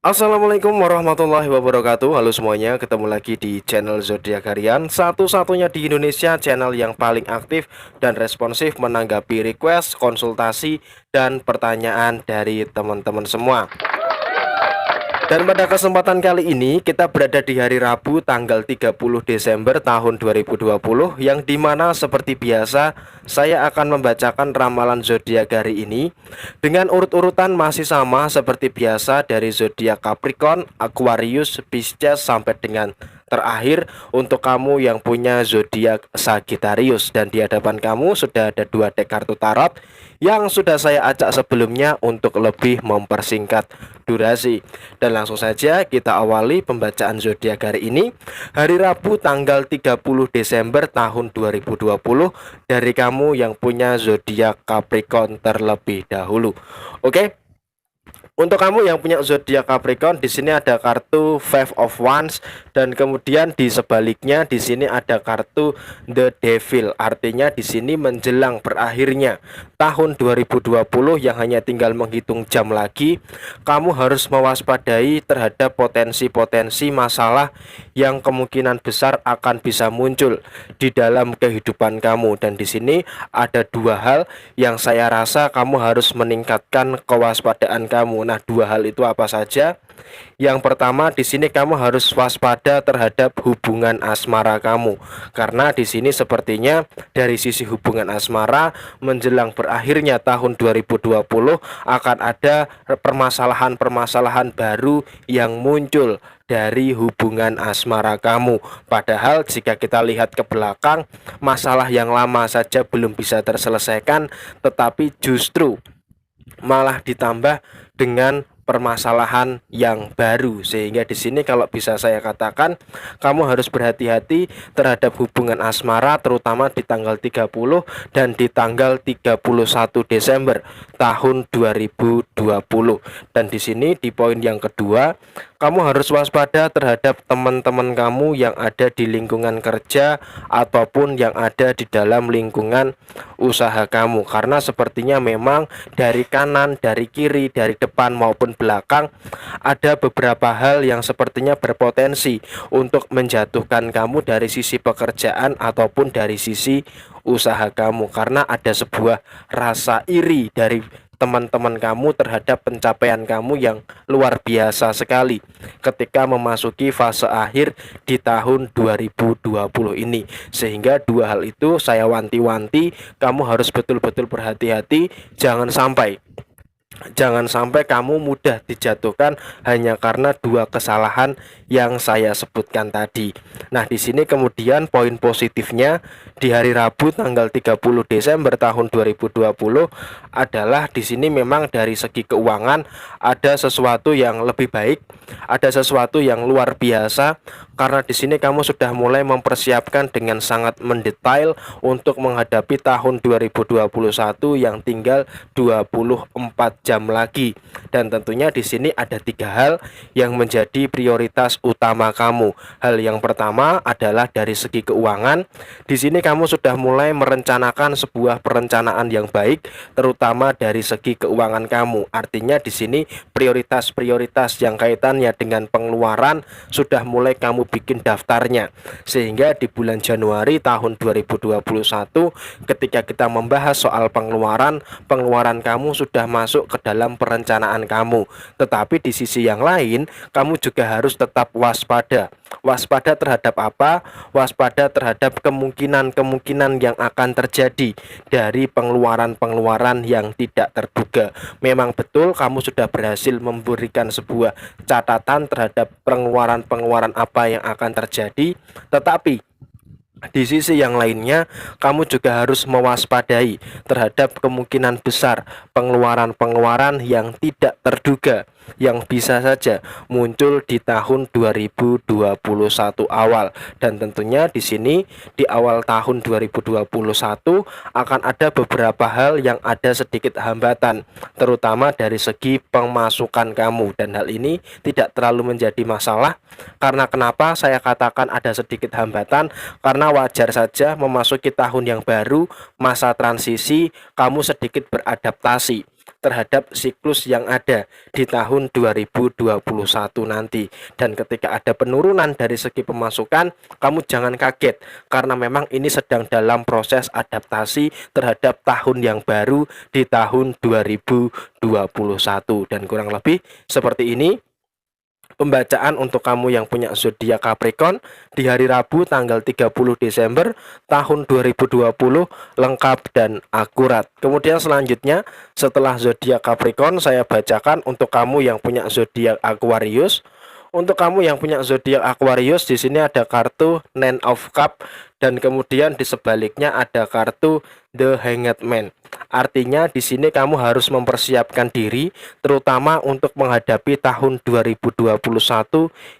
Assalamualaikum warahmatullahi wabarakatuh. Halo semuanya, ketemu lagi di channel Zodiak Harian, satu-satunya di Indonesia channel yang paling aktif dan responsif menanggapi request, konsultasi, dan pertanyaan dari teman-teman semua. Dan pada kesempatan kali ini kita berada di hari Rabu tanggal 30 Desember tahun 2020, yang dimana seperti biasa saya akan membacakan ramalan zodiak hari ini dengan urut-urutan masih sama seperti biasa, dari zodiak Capricorn, Aquarius, Pisces sampai dengan terakhir untuk kamu yang punya zodiak Sagittarius. Dan di hadapan kamu sudah ada dua deck kartu tarot yang sudah saya acak sebelumnya untuk lebih mempersingkat durasi. Dan langsung saja kita awali pembacaan zodiak hari ini, hari Rabu tanggal 30 Desember tahun 2020, dari kamu yang punya zodiak Capricorn terlebih dahulu. Oke. Untuk kamu yang punya zodiak Capricorn, di sini ada kartu Five of Wands, dan kemudian di sebaliknya di sini ada kartu The Devil. Artinya di sini menjelang berakhirnya tahun 2020 yang hanya tinggal menghitung jam lagi, kamu harus mewaspadai terhadap potensi-potensi masalah yang kemungkinan besar akan bisa muncul di dalam kehidupan kamu. Dan di sini ada dua hal yang saya rasa kamu harus meningkatkan kewaspadaan kamu. Nah, dua hal itu apa saja? Yang pertama, di sini kamu harus waspada terhadap hubungan asmara kamu, karena di sini sepertinya dari sisi hubungan asmara menjelang berakhirnya tahun 2020 akan ada permasalahan-permasalahan baru yang muncul dari hubungan asmara kamu. Padahal jika kita lihat ke belakang, masalah yang lama saja belum bisa terselesaikan, tetapi justru malah ditambah dengan permasalahan yang baru. Sehingga di sini kalau bisa saya katakan, kamu harus berhati-hati terhadap hubungan asmara, terutama di tanggal 30 dan di tanggal 31 Desember tahun 2020. Dan di sini di poin yang kedua, kamu harus waspada terhadap teman-teman kamu yang ada di lingkungan kerja ataupun yang ada di dalam lingkungan usaha kamu, karena sepertinya memang dari kanan, dari kiri, dari depan maupun belakang ada beberapa hal yang sepertinya berpotensi untuk menjatuhkan kamu dari sisi pekerjaan ataupun dari sisi usaha kamu, karena ada sebuah rasa iri dari teman-teman kamu terhadap pencapaian kamu yang luar biasa sekali ketika memasuki fase akhir di tahun 2020 ini. Sehingga dua hal itu saya wanti-wanti, kamu harus betul-betul berhati-hati, Jangan sampai kamu mudah dijatuhkan hanya karena dua kesalahan yang saya sebutkan tadi. Nah, di sini kemudian poin positifnya di hari Rabu tanggal 30 Desember tahun 2020 adalah di sini memang dari segi keuangan ada sesuatu yang lebih baik, ada sesuatu yang luar biasa, karena di sini kamu sudah mulai mempersiapkan dengan sangat mendetail untuk menghadapi tahun 2021 yang tinggal 24 jam lagi. Dan tentunya di sini ada tiga hal yang menjadi prioritas utama kamu. Hal yang pertama adalah dari segi keuangan. Di sini kamu sudah mulai merencanakan sebuah perencanaan yang baik, terutama dari segi keuangan kamu. Artinya di sini prioritas-prioritas yang kaitannya dengan pengeluaran sudah mulai kamu bikin daftarnya, sehingga di bulan Januari tahun 2021 ketika kita membahas soal pengeluaran kamu sudah masuk ke dalam perencanaan kamu. Tetapi di sisi yang lain, kamu juga harus tetap waspada. Waspada terhadap apa? Waspada terhadap kemungkinan-kemungkinan yang akan terjadi dari pengeluaran-pengeluaran yang tidak terduga. Memang betul kamu sudah berhasil memberikan sebuah catatan terhadap pengeluaran-pengeluaran apa yang akan terjadi, tetapi di sisi yang lainnya, kamu juga harus mewaspadai terhadap kemungkinan besar pengeluaran-pengeluaran yang tidak terduga yang bisa saja muncul di tahun 2021 awal. Dan tentunya di sini di awal tahun 2021 akan ada beberapa hal yang ada sedikit hambatan, terutama dari segi pemasukan kamu. Dan hal ini tidak terlalu menjadi masalah, karena kenapa saya katakan ada sedikit hambatan, karena wajar saja memasuki tahun yang baru, masa transisi, kamu sedikit beradaptasi terhadap siklus yang ada di tahun 2021 nanti. Dan ketika ada penurunan dari segi pemasukan, kamu jangan kaget karena memang ini sedang dalam proses adaptasi terhadap tahun yang baru di tahun 2021. Dan kurang lebih seperti ini pembacaan untuk kamu yang punya zodiak Capricorn di hari Rabu tanggal 30 Desember tahun 2020 lengkap dan akurat. Kemudian selanjutnya setelah zodiak Capricorn saya bacakan untuk kamu yang punya zodiak Aquarius. Untuk kamu yang punya zodiak Aquarius, di sini ada kartu Nine of Cup dan kemudian di sebaliknya ada kartu The Hanged Man. Artinya di sini kamu harus mempersiapkan diri terutama untuk menghadapi tahun 2021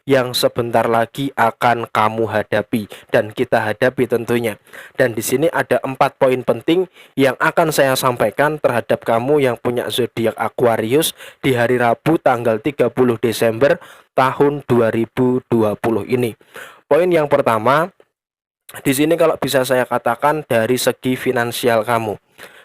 yang sebentar lagi akan kamu hadapi dan kita hadapi tentunya. Dan di sini ada 4 poin penting yang akan saya sampaikan terhadap kamu yang punya zodiak Aquarius di hari Rabu tanggal 30 Desember tahun 2020 ini. Poin yang pertama, di sini kalau bisa saya katakan dari segi finansial kamu.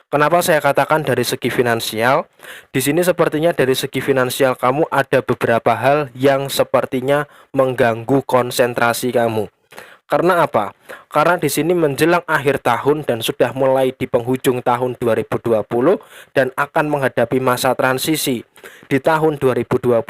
Kenapa saya katakan dari segi finansial? Di sini sepertinya dari segi finansial kamu ada beberapa hal yang sepertinya mengganggu konsentrasi kamu. Karena apa? Karena di sini menjelang akhir tahun dan sudah mulai di penghujung tahun 2020 dan akan menghadapi masa transisi. Di tahun 2021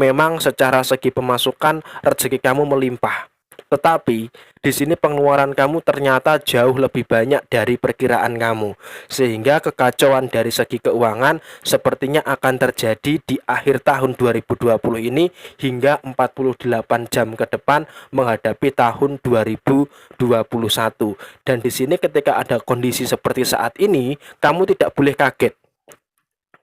memang secara segi pemasukan rezeki kamu melimpah. Tetapi di sini pengeluaran kamu ternyata jauh lebih banyak dari perkiraan kamu, sehingga kekacauan dari segi keuangan sepertinya akan terjadi di akhir tahun 2020 ini hingga 48 jam ke depan menghadapi tahun 2021. Dan di sini ketika ada kondisi seperti saat ini, kamu tidak boleh kaget.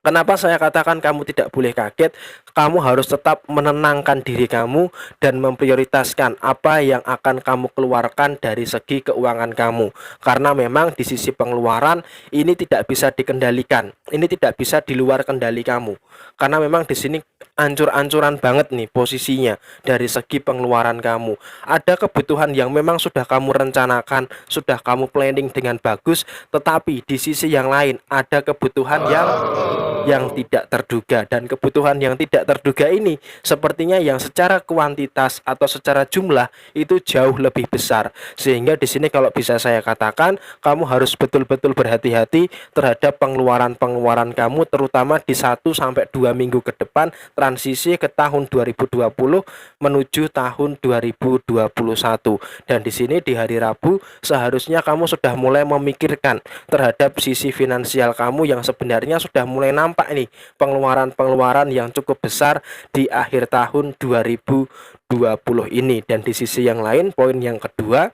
Kenapa saya katakan kamu tidak boleh kaget? Kamu harus tetap menenangkan diri kamu dan memprioritaskan apa yang akan kamu keluarkan dari segi keuangan kamu. Karena memang di sisi pengeluaran ini tidak bisa dikendalikan. Ini tidak bisa di luar kendali kamu. Karena memang di sini ancur-ancuran banget nih posisinya dari segi pengeluaran kamu. Ada kebutuhan yang memang sudah kamu rencanakan, sudah kamu planning dengan bagus, tetapi di sisi yang lain ada kebutuhan yang tidak terduga, dan kebutuhan yang tidak terduga ini sepertinya yang secara kuantitas atau secara jumlah itu jauh lebih besar. Sehingga di sini kalau bisa saya katakan kamu harus betul-betul berhati-hati terhadap pengeluaran-pengeluaran kamu, terutama di 1 sampai 2 minggu ke depan transisi ke tahun 2020 menuju tahun 2021. Dan di sini di hari Rabu seharusnya kamu sudah mulai memikirkan terhadap sisi finansial kamu yang sebenarnya sudah mulai nampak nih pengeluaran-pengeluaran yang cukup besar di akhir tahun 2020 ini. Dan di sisi yang lain, poin yang kedua,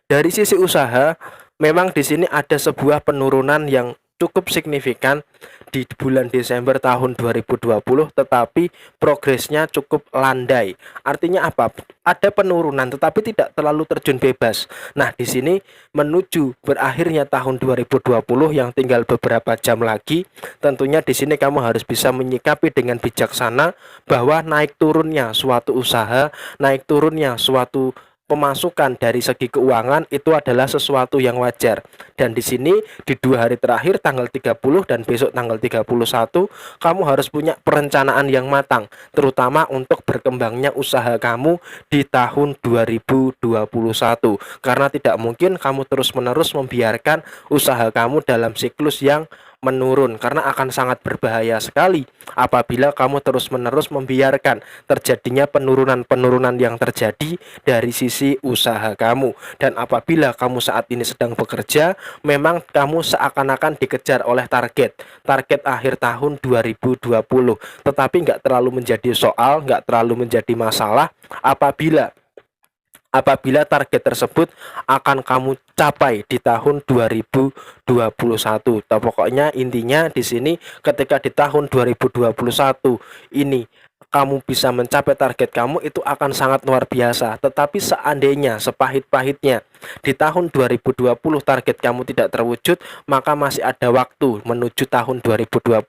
dari sisi usaha memang di sini ada sebuah penurunan yang cukup signifikan di bulan Desember tahun 2020, tetapi progresnya cukup landai. Artinya apa? Ada penurunan tetapi tidak terlalu terjun bebas. Nah, di sini menuju berakhirnya tahun 2020 yang tinggal beberapa jam lagi, tentunya di sini kamu harus bisa menyikapi dengan bijaksana bahwa naik turunnya suatu usaha, naik turunnya suatu pemasukan dari segi keuangan itu adalah sesuatu yang wajar. Dan di sini di 2 hari terakhir tanggal 30 dan besok tanggal 31 kamu harus punya perencanaan yang matang, terutama untuk berkembangnya usaha kamu di tahun 2021. Karena tidak mungkin kamu terus-menerus membiarkan usaha kamu dalam siklus yang menurun, karena akan sangat berbahaya sekali apabila kamu terus-menerus membiarkan terjadinya penurunan-penurunan yang terjadi dari sisi usaha kamu. Dan apabila kamu saat ini sedang bekerja, memang kamu seakan-akan dikejar oleh target akhir tahun 2020, tetapi nggak terlalu menjadi soal, nggak terlalu menjadi masalah apabila target tersebut akan kamu capai di tahun 2021. Pokoknya intinya di sini ketika di tahun 2021 ini kamu bisa mencapai target kamu, itu akan sangat luar biasa. Tetapi seandainya sepahit-pahitnya di tahun 2020 target kamu tidak terwujud, maka masih ada waktu menuju tahun 2021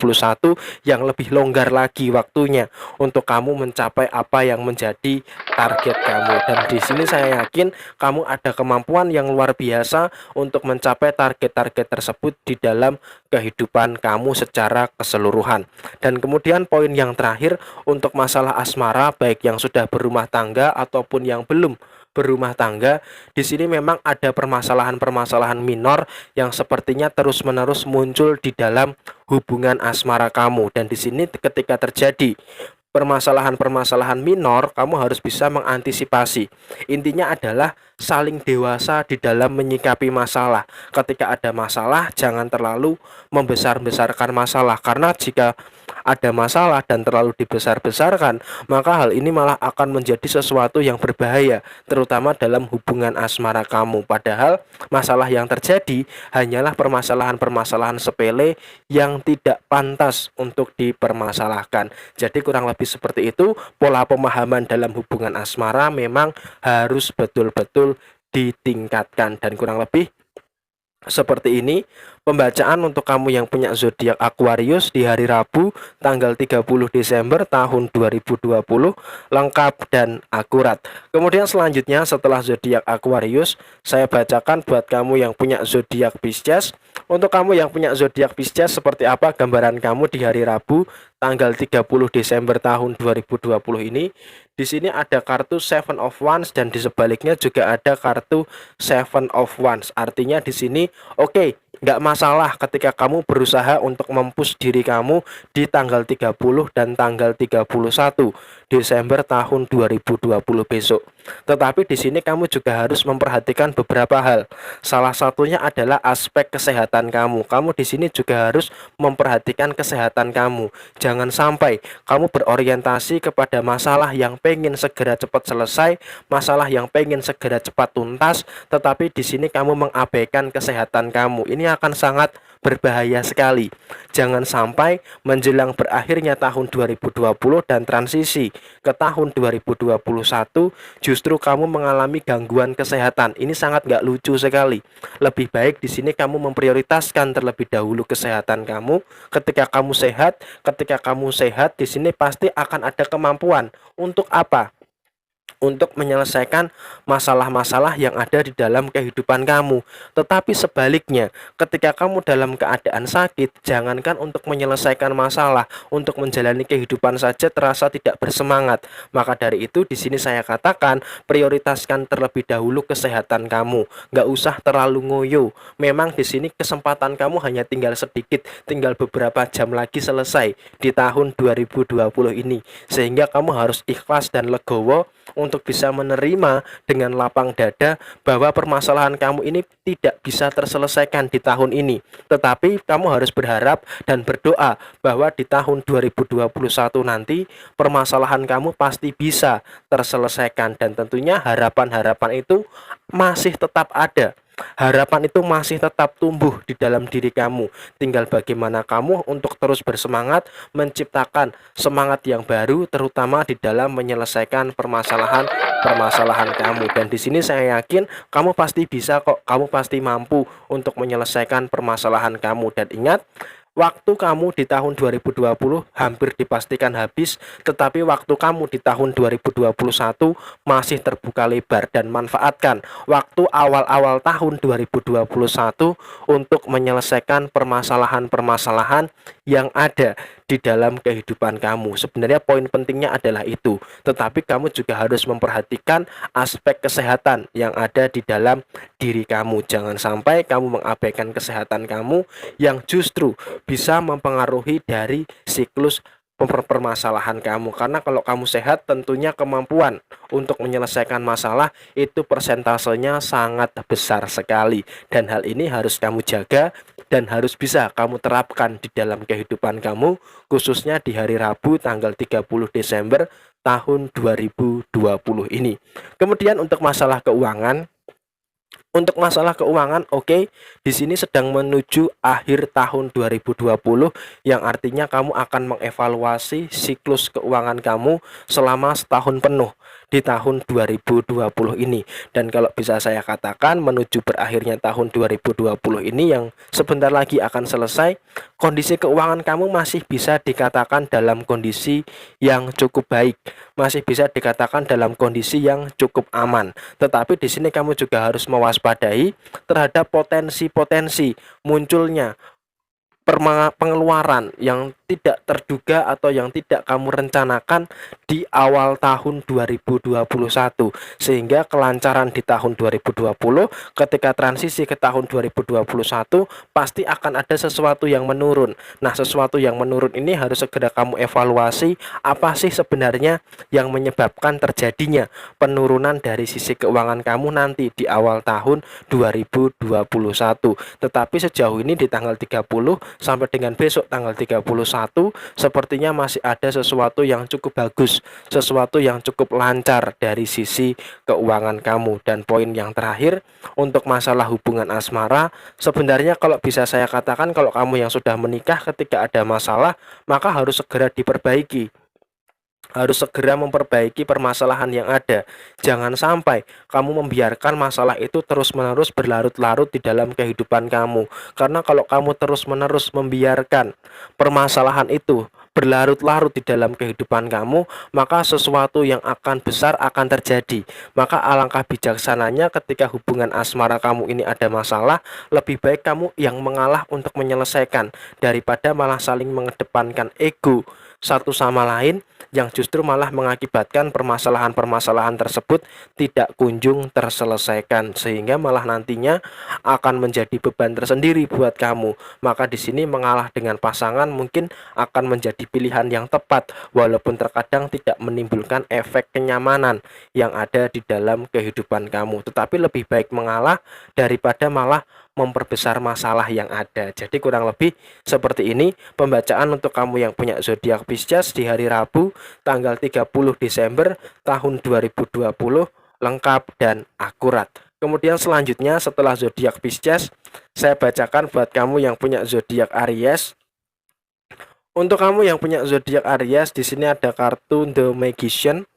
yang lebih longgar lagi waktunya untuk kamu mencapai apa yang menjadi target kamu. Dan di sini saya yakin kamu ada kemampuan yang luar biasa untuk mencapai target-target tersebut di dalam kehidupan kamu secara keseluruhan. Dan kemudian poin yang terakhir untuk masalah asmara, baik yang sudah berumah tangga ataupun yang belum berumah tangga, di sini memang ada permasalahan-permasalahan minor yang sepertinya terus-menerus muncul di dalam hubungan asmara kamu. Dan di sini ketika terjadi permasalahan-permasalahan minor, kamu harus bisa mengantisipasi. Intinya adalah saling dewasa di dalam menyikapi masalah. Ketika ada masalah, jangan terlalu membesar-besarkan masalah, karena jika ada masalah dan terlalu dibesar-besarkan, maka hal ini malah akan menjadi sesuatu yang berbahaya, terutama dalam hubungan asmara kamu. Padahal masalah yang terjadi hanyalah permasalahan-permasalahan sepele yang tidak pantas untuk dipermasalahkan. Jadi kurang lebih seperti itu, pola pemahaman dalam hubungan asmara memang harus betul-betul ditingkatkan. Dan kurang lebih seperti ini pembacaan untuk kamu yang punya zodiak Aquarius di hari Rabu tanggal 30 Desember tahun 2020, lengkap dan akurat. Kemudian selanjutnya setelah zodiak Aquarius, saya bacakan buat kamu yang punya zodiak Pisces. Untuk kamu yang punya zodiak Pisces, seperti apa gambaran kamu di hari Rabu tanggal 30 Desember tahun 2020 ini? Di sini ada kartu Seven of Wands dan di sebaliknya juga ada kartu Seven of Wands. Artinya di sini oke, nggak masalah ketika kamu berusaha untuk mempush diri kamu di tanggal 30 dan tanggal 31 Desember tahun 2020 besok. Tetapi di sini kamu juga harus memperhatikan beberapa hal. Salah satunya adalah aspek kesehatan kamu. Kamu di sini juga harus memperhatikan kesehatan kamu. Jangan sampai kamu berorientasi kepada masalah yang pengen segera cepat selesai, masalah yang pengen segera cepat tuntas, tetapi di sini kamu mengabaikan kesehatan kamu. Ini akan sangat berbahaya sekali. Jangan sampai menjelang berakhirnya tahun 2020 dan transisi ke tahun 2021 justru kamu mengalami gangguan kesehatan. Ini sangat nggak lucu sekali. Lebih baik di sini kamu memprioritaskan terlebih dahulu kesehatan kamu. Ketika kamu sehat di sini pasti akan ada kemampuan untuk apa? Untuk menyelesaikan masalah-masalah yang ada di dalam kehidupan kamu. Tetapi sebaliknya, ketika kamu dalam keadaan sakit, jangankan untuk menyelesaikan masalah, untuk menjalani kehidupan saja terasa tidak bersemangat. Maka dari itu di sini saya katakan prioritaskan terlebih dahulu kesehatan kamu. Nggak usah terlalu ngoyo. Memang di sini kesempatan kamu hanya tinggal sedikit, tinggal beberapa jam lagi selesai di tahun 2020 ini. Sehingga kamu harus ikhlas dan legowo untuk bisa menerima dengan lapang dada bahwa permasalahan kamu ini tidak bisa terselesaikan di tahun ini. Tetapi kamu harus berharap dan berdoa bahwa di tahun 2021 nanti permasalahan kamu pasti bisa terselesaikan. Dan tentunya harapan-harapan itu masih tetap ada. Harapan itu masih tetap tumbuh di dalam diri kamu. Tinggal bagaimana kamu untuk terus bersemangat menciptakan semangat yang baru, terutama di dalam menyelesaikan permasalahan kamu. Dan di sini saya yakin kamu pasti bisa kok, kamu pasti mampu untuk menyelesaikan permasalahan kamu. Dan ingat, waktu kamu di tahun 2020 hampir dipastikan habis, tetapi waktu kamu di tahun 2021 masih terbuka lebar. Dan manfaatkan waktu awal-awal tahun 2021 untuk menyelesaikan permasalahan-permasalahan yang ada di dalam kehidupan kamu. Sebenarnya poin pentingnya adalah itu, tetapi kamu juga harus memperhatikan aspek kesehatan yang ada di dalam diri kamu. Jangan sampai kamu mengabaikan kesehatan kamu yang justru bisa mempengaruhi dari siklus permasalahan kamu. Karena kalau kamu sehat, tentunya kemampuan untuk menyelesaikan masalah itu persentasenya sangat besar sekali. Dan hal ini harus kamu jaga dan harus bisa kamu terapkan di dalam kehidupan kamu, khususnya di hari Rabu tanggal 30 Desember tahun 2020 ini. Kemudian untuk masalah keuangan, Untuk masalah keuangan, oke, di sini sedang menuju akhir tahun 2020 yang artinya kamu akan mengevaluasi siklus keuangan kamu selama setahun penuh di tahun 2020 ini. Dan kalau bisa saya katakan menuju berakhirnya tahun 2020 ini yang sebentar lagi akan selesai, kondisi keuangan kamu masih bisa dikatakan dalam kondisi yang cukup baik, masih bisa dikatakan dalam kondisi yang cukup aman. Tetapi di sini kamu juga harus mewaspadai terhadap potensi-potensi munculnya pengeluaran yang tidak terduga atau yang tidak kamu rencanakan di awal tahun 2021, sehingga kelancaran di tahun 2020 ketika transisi ke tahun 2021 pasti akan ada sesuatu yang menurun. Nah, sesuatu yang menurun ini harus segera kamu evaluasi apa sih sebenarnya yang menyebabkan terjadinya penurunan dari sisi keuangan kamu nanti di awal tahun 2021. Tetapi sejauh ini di tanggal 30 sampai dengan besok tanggal 31 sepertinya masih ada sesuatu yang cukup bagus, sesuatu yang cukup lancar dari sisi keuangan kamu. Dan poin yang terakhir untuk masalah hubungan asmara, sebenarnya kalau bisa saya katakan kalau kamu yang sudah menikah ketika ada masalah maka harus segera diperbaiki, harus segera memperbaiki permasalahan yang ada. Jangan sampai kamu membiarkan masalah itu terus-menerus berlarut-larut di dalam kehidupan kamu. Karena kalau kamu terus-menerus membiarkan permasalahan itu berlarut-larut di dalam kehidupan kamu, maka sesuatu yang akan besar akan terjadi. Maka alangkah bijaksananya ketika hubungan asmara kamu ini ada masalah, lebih baik kamu yang mengalah untuk menyelesaikan daripada malah saling mengedepankan ego satu sama lain yang justru malah mengakibatkan permasalahan-permasalahan tersebut tidak kunjung terselesaikan, sehingga malah nantinya akan menjadi beban tersendiri buat kamu. Maka di sini mengalah dengan pasangan mungkin akan menjadi pilihan yang tepat, walaupun terkadang tidak menimbulkan efek kenyamanan yang ada di dalam kehidupan kamu. Tetapi lebih baik mengalah daripada malah memperbesar masalah yang ada. Jadi kurang lebih seperti ini pembacaan untuk kamu yang punya zodiak Pisces di hari Rabu tanggal 30 Desember tahun 2020, lengkap dan akurat. Kemudian selanjutnya setelah zodiak Pisces, saya bacakan buat kamu yang punya zodiak Aries. Untuk kamu yang punya zodiak Aries, di sini ada kartu The Magician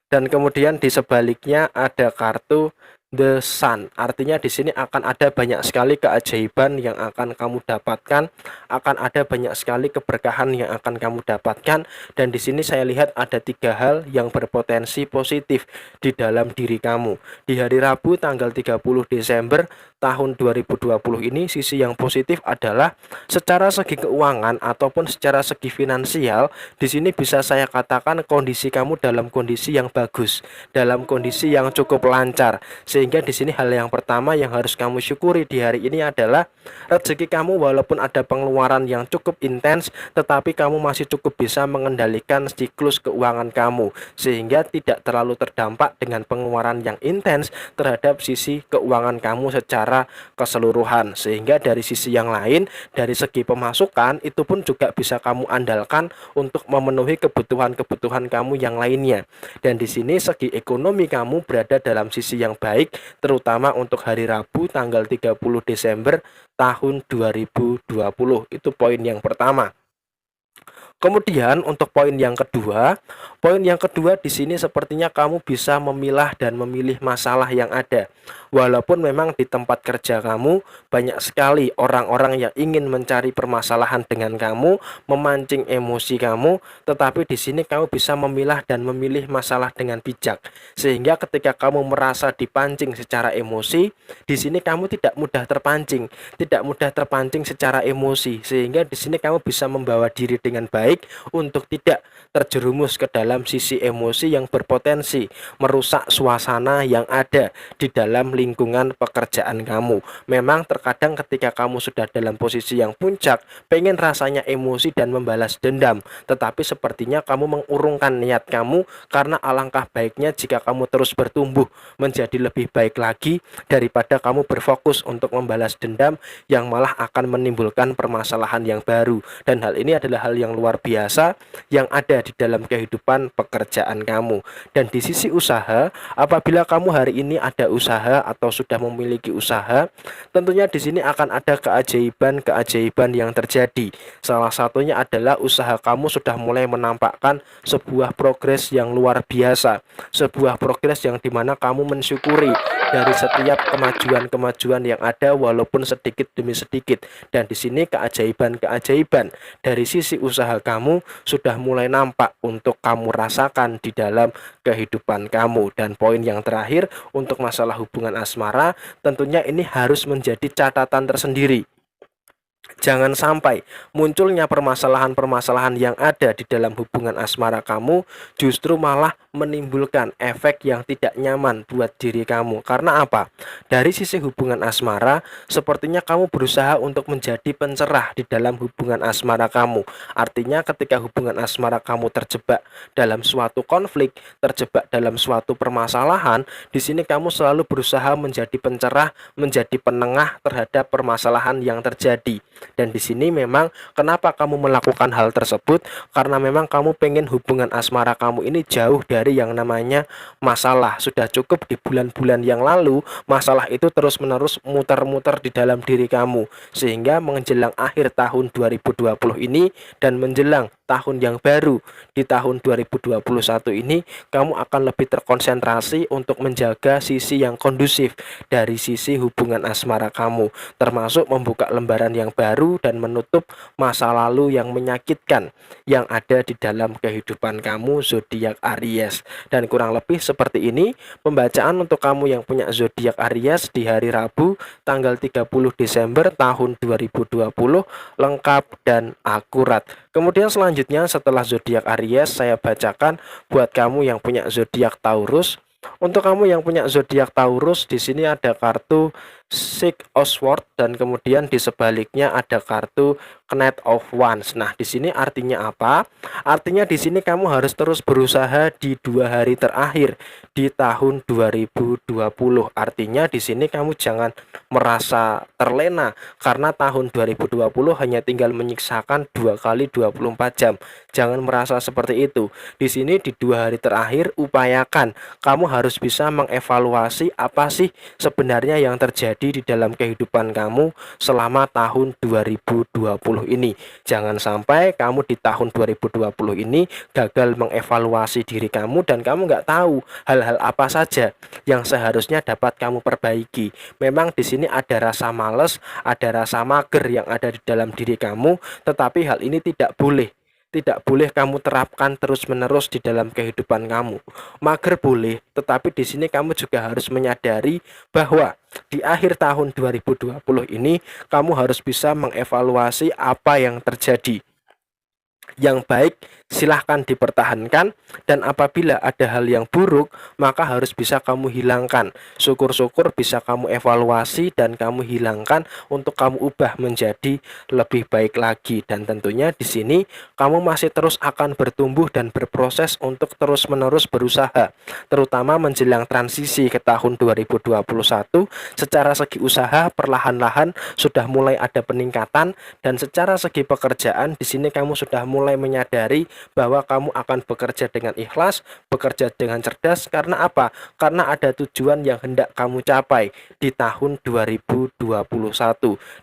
dan kemudian di sebaliknya ada kartu The Sun. Artinya di sini akan ada banyak sekali keajaiban yang akan kamu dapatkan, akan ada banyak sekali keberkahan yang akan kamu dapatkan. Dan di sini saya lihat ada 3 hal yang berpotensi positif di dalam diri kamu. Di hari Rabu tanggal 30 Desember tahun 2020 ini, sisi yang positif adalah secara segi keuangan ataupun secara segi finansial. Di sini bisa saya katakan kondisi kamu dalam kondisi yang bagus, dalam kondisi yang cukup lancar. Sehingga di sini hal yang pertama yang harus kamu syukuri di hari ini adalah rezeki kamu walaupun ada pengeluaran yang cukup intens, tetapi kamu masih cukup bisa mengendalikan siklus keuangan kamu sehingga tidak terlalu terdampak dengan pengeluaran yang intens terhadap sisi keuangan kamu secara keseluruhan. Sehingga dari sisi yang lain, dari segi pemasukan itu pun juga bisa kamu andalkan untuk memenuhi kebutuhan-kebutuhan kamu yang lainnya. Dan di sini segi ekonomi kamu berada dalam sisi yang baik, terutama untuk hari Rabu tanggal 30 Desember tahun 2020. Itu poin yang pertama. Kemudian untuk poin yang kedua di sini sepertinya kamu bisa memilah dan memilih masalah yang ada. Walaupun memang di tempat kerja kamu banyak sekali orang-orang yang ingin mencari permasalahan dengan kamu, memancing emosi kamu, tetapi di sini kamu bisa memilah dan memilih masalah dengan bijak. Sehingga ketika kamu merasa dipancing secara emosi, di sini kamu tidak mudah terpancing secara emosi, sehingga di sini kamu bisa membawa diri dengan baik untuk tidak terjerumus ke dalam sisi emosi yang berpotensi merusak suasana yang ada di dalam lingkungan pekerjaan kamu. Memang terkadang ketika kamu sudah dalam posisi yang puncak, pengen rasanya emosi dan membalas dendam, tetapi sepertinya kamu mengurungkan niat kamu, karena alangkah baiknya jika kamu terus bertumbuh menjadi lebih baik lagi daripada kamu berfokus untuk membalas dendam yang malah akan menimbulkan permasalahan yang baru. Dan hal ini adalah hal yang luar biasa yang ada di dalam kehidupan pekerjaan kamu. Dan di sisi usaha, apabila kamu hari ini ada usaha atau sudah memiliki usaha, tentunya di sini akan ada keajaiban-keajaiban yang terjadi. Salah satunya adalah usaha kamu sudah mulai menampakkan sebuah progres yang luar biasa, sebuah progres yang dimana kamu mensyukuri dari setiap kemajuan-kemajuan yang ada walaupun sedikit demi sedikit. Dan di sini keajaiban-keajaiban dari sisi usaha kamu sudah mulai nampak untuk kamu rasakan di dalam kehidupan kamu. Dan poin yang terakhir untuk masalah hubungan asmara, tentunya ini harus menjadi catatan tersendiri. Jangan sampai munculnya permasalahan-permasalahan yang ada di dalam hubungan asmara kamu justru malah menimbulkan efek yang tidak nyaman buat diri kamu. Karena apa? Dari sisi hubungan asmara, sepertinya kamu berusaha untuk menjadi pencerah di dalam hubungan asmara kamu. Artinya ketika hubungan asmara kamu terjebak dalam suatu konflik, terjebak dalam suatu permasalahan, di sini kamu selalu berusaha menjadi pencerah, menjadi penengah terhadap permasalahan yang terjadi. Dan di sini memang kenapa kamu melakukan hal tersebut? Karena memang kamu pengen hubungan asmara kamu ini jauh dari yang namanya masalah. Sudah cukup di bulan-bulan yang lalu masalah itu terus-menerus muter-muter di dalam diri kamu, sehingga menjelang akhir tahun 2020 ini dan menjelang tahun yang baru di tahun 2021 ini, kamu akan lebih terkonsentrasi untuk menjaga sisi yang kondusif dari sisi hubungan asmara kamu, termasuk membuka lembaran yang baru dan menutup masa lalu yang menyakitkan yang ada di dalam kehidupan kamu zodiak Aries. Dan kurang lebih seperti ini pembacaan untuk kamu yang punya zodiak Aries di hari Rabu tanggal 30 Desember tahun 2020, lengkap dan akurat. Kemudian selanjutnya setelah zodiak Aries, saya bacakan buat kamu yang punya zodiak Taurus. Untuk kamu yang punya zodiak Taurus, di sini ada kartu Six of Swords dan kemudian di sebaliknya ada kartu Knight of Wands. Nah, di sini artinya apa? Artinya di sini kamu harus terus berusaha di 2 hari terakhir di tahun 2020. Artinya di sini kamu jangan merasa terlena karena tahun 2020 hanya tinggal menyiksakan 2 kali 24 jam. Jangan merasa seperti itu. Di sini di 2 hari terakhir upayakan kamu harus bisa mengevaluasi apa sih sebenarnya yang terjadi di dalam kehidupan kamu selama tahun 2020 ini. Jangan sampai kamu di tahun 2020 ini gagal mengevaluasi diri kamu dan kamu nggak tahu hal-hal apa saja yang seharusnya dapat kamu perbaiki. Memang di sini ada rasa malas, ada rasa mager yang ada di dalam diri kamu, tetapi hal ini tidak boleh kamu terapkan terus-menerus di dalam kehidupan kamu. Mager boleh, tetapi di sini kamu juga harus menyadari bahwa di akhir tahun 2020 ini kamu harus bisa mengevaluasi apa yang terjadi. Yang baik silahkan dipertahankan, dan apabila ada hal yang buruk maka harus bisa kamu hilangkan. Syukur-syukur bisa kamu evaluasi dan kamu hilangkan untuk kamu ubah menjadi lebih baik lagi. Dan tentunya di sini kamu masih terus akan bertumbuh dan berproses untuk terus-menerus berusaha, terutama menjelang transisi ke tahun 2021. Secara segi usaha perlahan-lahan sudah mulai ada peningkatan, dan secara segi pekerjaan di sini kamu sudah mulai menyadari bahwa kamu akan bekerja dengan ikhlas, bekerja dengan cerdas. Karena apa? Karena ada tujuan yang hendak kamu capai di tahun 2021.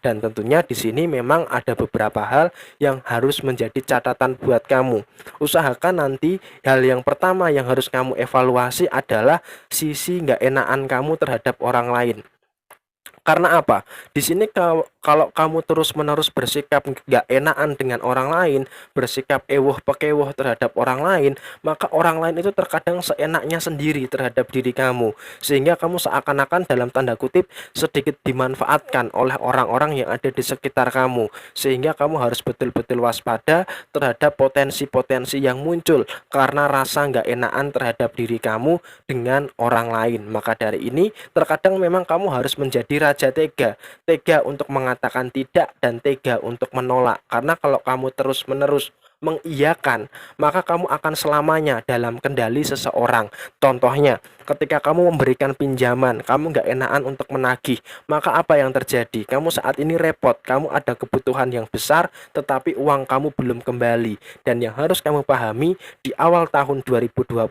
Dan tentunya di sini memang ada beberapa hal yang harus menjadi catatan buat kamu. Usahakan nanti hal yang pertama yang harus kamu evaluasi adalah sisi nggak enakan kamu terhadap orang lain. Karena apa? Di sini kalau kamu terus-menerus bersikap nggak enakan dengan orang lain, bersikap ewoh-pekewoh terhadap orang lain, maka orang lain itu terkadang seenaknya sendiri terhadap diri kamu, sehingga kamu seakan-akan dalam tanda kutip sedikit dimanfaatkan oleh orang-orang yang ada di sekitar kamu, sehingga kamu harus betul-betul waspada terhadap potensi-potensi yang muncul karena rasa nggak enakan terhadap diri kamu dengan orang lain. Maka dari ini terkadang memang kamu harus menjadi raja tega untuk mengatakan tidak dan tega untuk menolak. Karena kalau kamu terus-menerus mengiyakan, maka kamu akan selamanya dalam kendali seseorang. Contohnya, Ketika kamu memberikan pinjaman, kamu nggak enakan untuk menagih, maka apa yang terjadi? Kamu saat ini repot, kamu ada kebutuhan yang besar, tetapi uang kamu belum kembali. Dan yang harus kamu pahami, di awal tahun 2021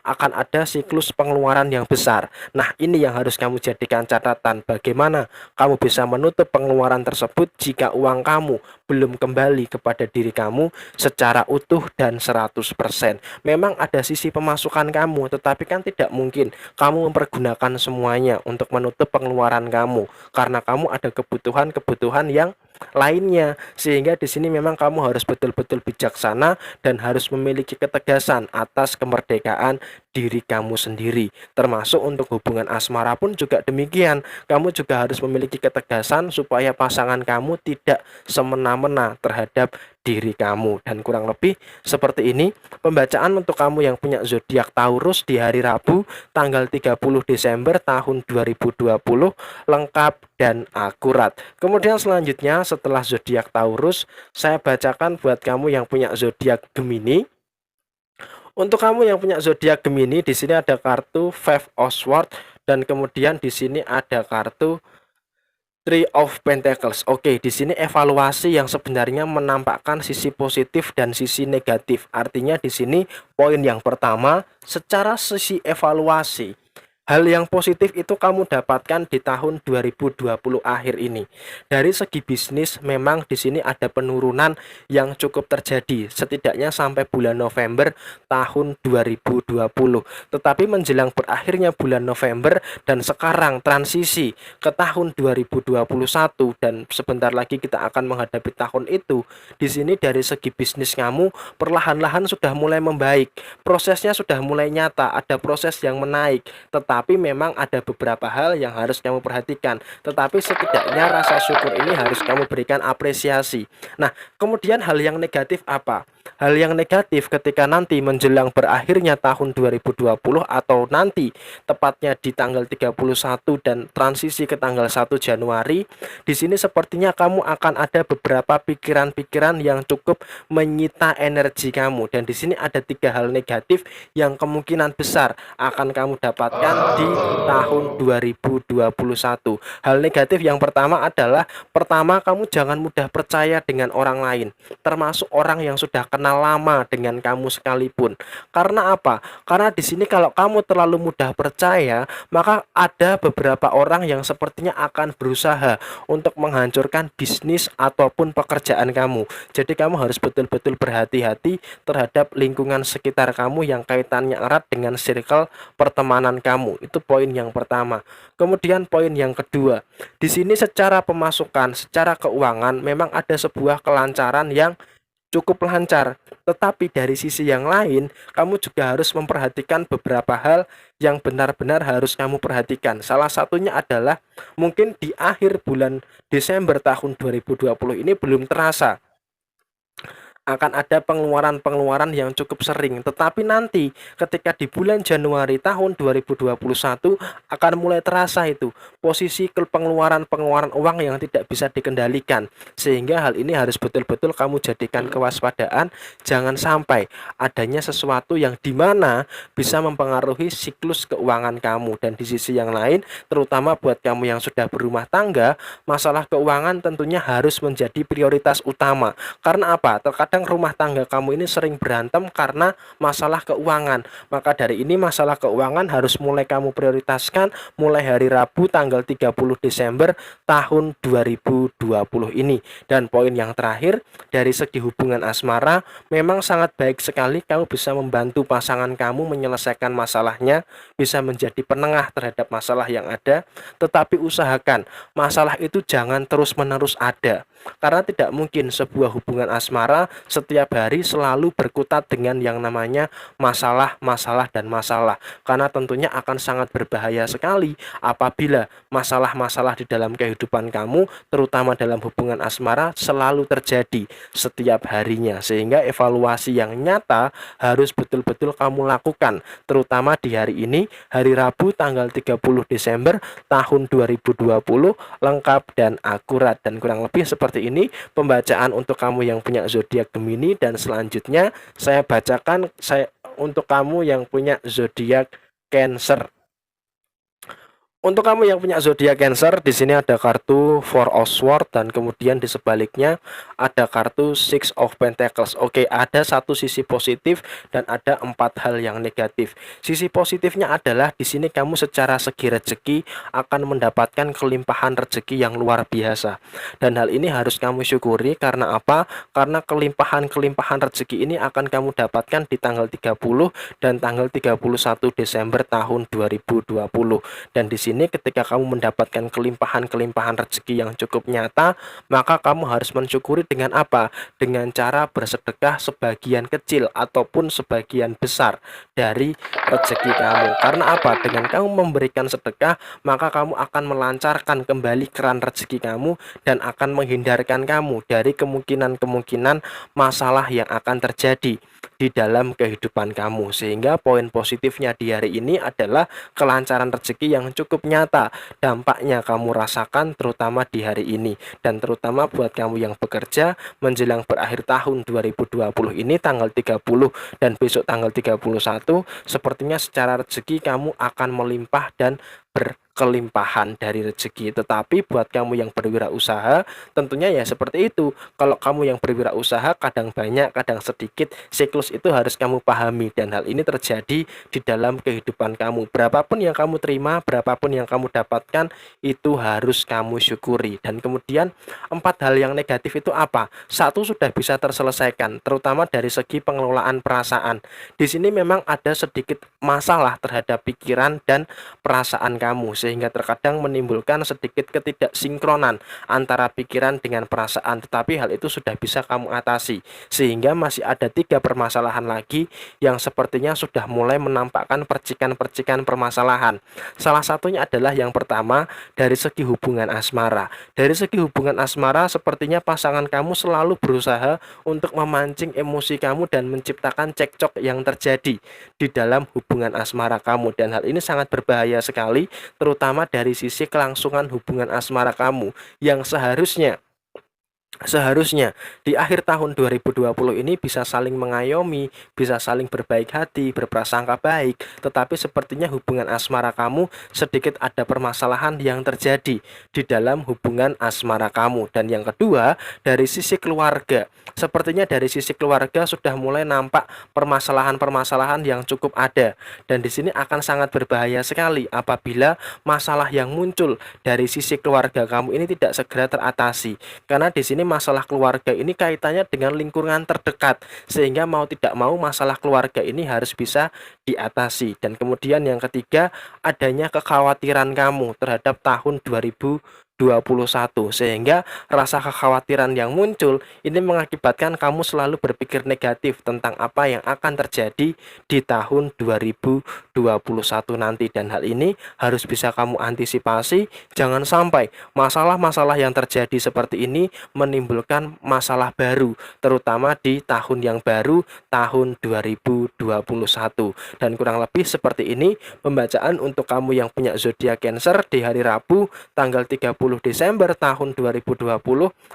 akan ada siklus pengeluaran yang besar. Nah, ini yang harus kamu jadikan catatan, bagaimana kamu bisa menutup pengeluaran tersebut jika uang kamu belum kembali kepada diri kamu secara utuh dan 100%. Memang ada sisi pemasukan kamu, tetapi kan tidak mungkin kamu mempergunakan semuanya untuk menutup pengeluaran kamu, karena kamu ada kebutuhan-kebutuhan yang lainnya. Sehingga di sini memang kamu harus betul-betul bijaksana dan harus memiliki ketegasan atas kemerdekaan diri kamu sendiri. Termasuk untuk hubungan asmara pun juga demikian. Kamu juga harus memiliki ketegasan supaya pasangan kamu tidak semena-mena terhadap diri kamu. Dan kurang lebih seperti ini pembacaan untuk kamu yang punya zodiak Taurus di hari Rabu tanggal 30 Desember tahun 2020, lengkap dan akurat. Kemudian selanjutnya setelah zodiak Taurus, saya bacakan buat kamu yang punya zodiak Gemini. Untuk kamu yang punya zodiak Gemini, di sini ada kartu Five of Swords dan kemudian di sini ada kartu Three of Pentacles. Oke, di sini evaluasi yang sebenarnya menampakkan sisi positif dan sisi negatif. Artinya di sini poin yang pertama, secara sisi evaluasi, hal yang positif itu kamu dapatkan di tahun 2020 akhir ini. Dari segi bisnis memang di sini ada penurunan yang cukup terjadi setidaknya sampai bulan November tahun 2020. Tetapi menjelang berakhirnya bulan November dan sekarang transisi ke tahun 2021 dan sebentar lagi kita akan menghadapi tahun itu. Di sini dari segi bisnis kamu perlahan-lahan sudah mulai membaik. Prosesnya sudah mulai nyata, ada proses yang menaik. Tapi memang ada beberapa hal yang harus kamu perhatikan. Tetapi setidaknya rasa syukur ini harus kamu berikan apresiasi. Nah, kemudian hal yang negatif apa? Hal yang negatif ketika nanti menjelang berakhirnya tahun 2020 atau nanti tepatnya di tanggal 31 dan transisi ke tanggal 1 Januari, di sini sepertinya kamu akan ada beberapa pikiran-pikiran yang cukup menyita energi kamu. Dan di sini ada 3 hal negatif yang kemungkinan besar akan kamu dapatkan di tahun 2021. Hal negatif yang pertama adalah kamu jangan mudah percaya dengan orang lain, termasuk orang yang sudah kenal lama dengan kamu sekalipun. Karena apa? Karena di sini kalau kamu terlalu mudah percaya, maka ada beberapa orang yang sepertinya akan berusaha untuk menghancurkan bisnis ataupun pekerjaan kamu. Jadi kamu harus betul-betul berhati-hati terhadap lingkungan sekitar kamu yang kaitannya erat dengan circle pertemanan kamu. Itu poin yang pertama. Kemudian poin yang kedua, di sini secara pemasukan, secara keuangan memang ada sebuah kelancaran yang cukup lancar. Tetapi dari sisi yang lain, kamu juga harus memperhatikan beberapa hal yang benar-benar harus kamu perhatikan. Salah satunya adalah mungkin di akhir bulan Desember tahun 2020 ini belum terasa akan ada pengeluaran-pengeluaran yang cukup sering. Tetapi nanti ketika di bulan Januari tahun 2021 akan mulai terasa itu posisi pengeluaran-pengeluaran uang yang tidak bisa dikendalikan. Sehingga hal ini harus betul-betul kamu jadikan kewaspadaan. Jangan sampai adanya sesuatu yang dimana bisa mempengaruhi siklus keuangan kamu. Dan di sisi yang lain, terutama buat kamu yang sudah berumah tangga, masalah keuangan tentunya harus menjadi prioritas utama. Karena apa? Terkadang rumah tangga kamu ini sering berantem karena masalah keuangan. Maka dari ini masalah keuangan harus mulai kamu prioritaskan mulai hari Rabu tanggal 30 Desember tahun 2020 ini. Dan poin yang terakhir, dari segi hubungan asmara memang sangat baik sekali kamu bisa membantu pasangan kamu menyelesaikan masalahnya, bisa menjadi penengah terhadap masalah yang ada. Tetapi usahakan masalah itu jangan terus-menerus ada. Karena tidak mungkin sebuah hubungan asmara setiap hari selalu berkutat dengan yang namanya masalah, dan masalah. Karena tentunya akan sangat berbahaya sekali apabila masalah-masalah di dalam kehidupan kamu, terutama dalam hubungan asmara, selalu terjadi setiap harinya. Sehingga evaluasi yang nyata harus betul-betul kamu lakukan, terutama di hari ini, hari Rabu tanggal 30 Desember tahun 2020, lengkap dan akurat. Dan kurang lebih seperti ini pembacaan untuk kamu yang punya zodiak Gemini. Dan selanjutnya saya bacakan untuk kamu yang punya zodiak Cancer. Untuk kamu yang punya zodiak Cancer, di sini ada kartu Four of Swords dan kemudian di sebaliknya ada kartu Six of Pentacles. Oke, ada satu sisi positif dan ada 4 hal yang negatif. Sisi positifnya adalah di sini kamu secara segi rezeki akan mendapatkan kelimpahan rezeki yang luar biasa. Dan hal ini harus kamu syukuri karena apa? Karena kelimpahan-kelimpahan rezeki ini akan kamu dapatkan di tanggal 30 dan tanggal 31 Desember tahun 2020. Dan di sini ketika kamu mendapatkan kelimpahan-kelimpahan rezeki yang cukup nyata, maka kamu harus mensyukuri dengan apa? Dengan cara bersedekah sebagian kecil ataupun sebagian besar dari rezeki kamu. Karena apa? Dengan kamu memberikan sedekah, maka kamu akan melancarkan kembali keran rezeki kamu dan akan menghindarkan kamu dari kemungkinan-kemungkinan masalah yang akan terjadi di dalam kehidupan kamu. Sehingga poin positifnya di hari ini adalah kelancaran rezeki yang cukup nyata dampaknya kamu rasakan terutama di hari ini, dan terutama buat kamu yang bekerja menjelang berakhir tahun 2020 ini tanggal 30 dan besok tanggal 31, sepertinya secara rezeki kamu akan melimpah dan berkelimpahan dari rezeki. Tetapi buat kamu yang berwirausaha tentunya ya seperti itu. Kalau kamu yang berwirausaha kadang banyak kadang sedikit, siklus itu harus kamu pahami dan hal ini terjadi di dalam kehidupan kamu. Berapapun yang kamu terima, berapapun yang kamu dapatkan, itu harus kamu syukuri. Dan kemudian 4 hal yang negatif itu apa? Satu sudah bisa terselesaikan, terutama dari segi pengelolaan perasaan. Di sini memang ada sedikit masalah terhadap pikiran dan perasaan kamu, sehingga terkadang menimbulkan sedikit ketidaksinkronan antara pikiran dengan perasaan. Tetapi hal itu sudah bisa kamu atasi, sehingga masih ada 3 permasalahan lagi yang sepertinya sudah mulai menampakkan percikan-percikan permasalahan. Salah satunya adalah yang pertama dari segi hubungan asmara. Dari segi hubungan asmara sepertinya pasangan kamu selalu berusaha untuk memancing emosi kamu dan menciptakan cekcok yang terjadi di dalam hubungan asmara kamu, dan hal ini sangat berbahaya sekali terutama dari sisi kelangsungan hubungan asmara kamu yang seharusnya di akhir tahun 2020 ini bisa saling mengayomi, bisa saling berbaik hati, berprasangka baik. Tetapi sepertinya hubungan asmara kamu sedikit ada permasalahan yang terjadi di dalam hubungan asmara kamu. Dan yang kedua, dari sisi keluarga. Sepertinya dari sisi keluarga sudah mulai nampak permasalahan-permasalahan yang cukup ada. Dan di sini akan sangat berbahaya sekali apabila masalah yang muncul dari sisi keluarga kamu ini tidak segera teratasi. Karena di sini masalah keluarga ini kaitannya dengan lingkungan terdekat, sehingga mau tidak mau masalah keluarga ini harus bisa diatasi. Dan kemudian yang ketiga, adanya kekhawatiran kamu terhadap tahun 2021, sehingga rasa kekhawatiran yang muncul ini mengakibatkan kamu selalu berpikir negatif tentang apa yang akan terjadi di tahun 2021 nanti, dan hal ini harus bisa kamu antisipasi. Jangan sampai masalah-masalah yang terjadi seperti ini menimbulkan masalah baru terutama di tahun yang baru, tahun 2021. Dan kurang lebih seperti ini pembacaan untuk kamu yang punya zodiak Cancer di hari Rabu tanggal 30 Desember tahun 2020,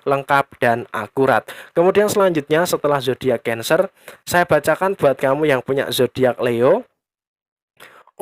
lengkap dan akurat. Kemudian selanjutnya setelah zodiak Cancer, saya bacakan buat kamu yang punya zodiak Leo.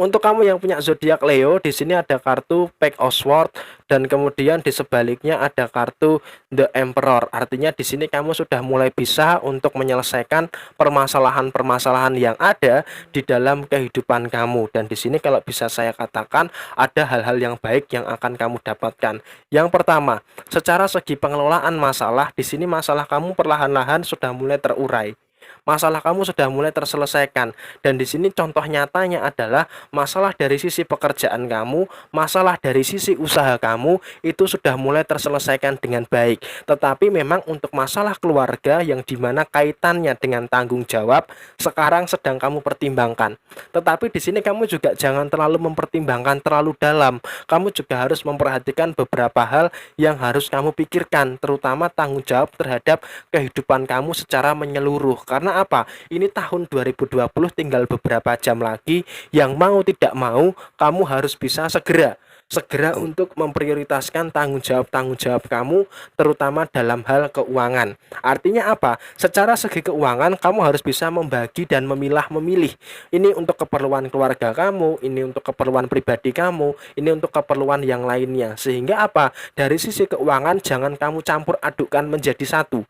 Untuk kamu yang punya zodiak Leo, di sini ada kartu Page of Swords dan kemudian di sebaliknya ada kartu The Emperor. Artinya di sini kamu sudah mulai bisa untuk menyelesaikan permasalahan-permasalahan yang ada di dalam kehidupan kamu. Dan di sini kalau bisa saya katakan ada hal-hal yang baik yang akan kamu dapatkan. Yang pertama, secara segi pengelolaan masalah, di sini masalah kamu perlahan-lahan sudah mulai terurai. Masalah kamu sudah mulai terselesaikan, dan di sini contoh nyatanya adalah masalah dari sisi pekerjaan kamu, masalah dari sisi usaha kamu itu sudah mulai terselesaikan dengan baik. Tetapi memang untuk masalah keluarga yang dimana kaitannya dengan tanggung jawab sekarang sedang kamu pertimbangkan. Tetapi di sini kamu juga jangan terlalu mempertimbangkan terlalu dalam. Kamu juga harus memperhatikan beberapa hal yang harus kamu pikirkan, terutama tanggung jawab terhadap kehidupan kamu secara menyeluruh. Karena apa? Ini tahun 2020 tinggal beberapa jam lagi, yang mau tidak mau kamu harus bisa segera segera untuk memprioritaskan tanggung jawab kamu, terutama dalam hal keuangan. Artinya apa? Secara segi keuangan, kamu harus bisa membagi dan memilah-memilih. Ini untuk keperluan keluarga kamu, ini untuk keperluan pribadi kamu, ini untuk keperluan yang lainnya. Sehingga apa? Dari sisi keuangan, jangan kamu campur adukkan menjadi satu.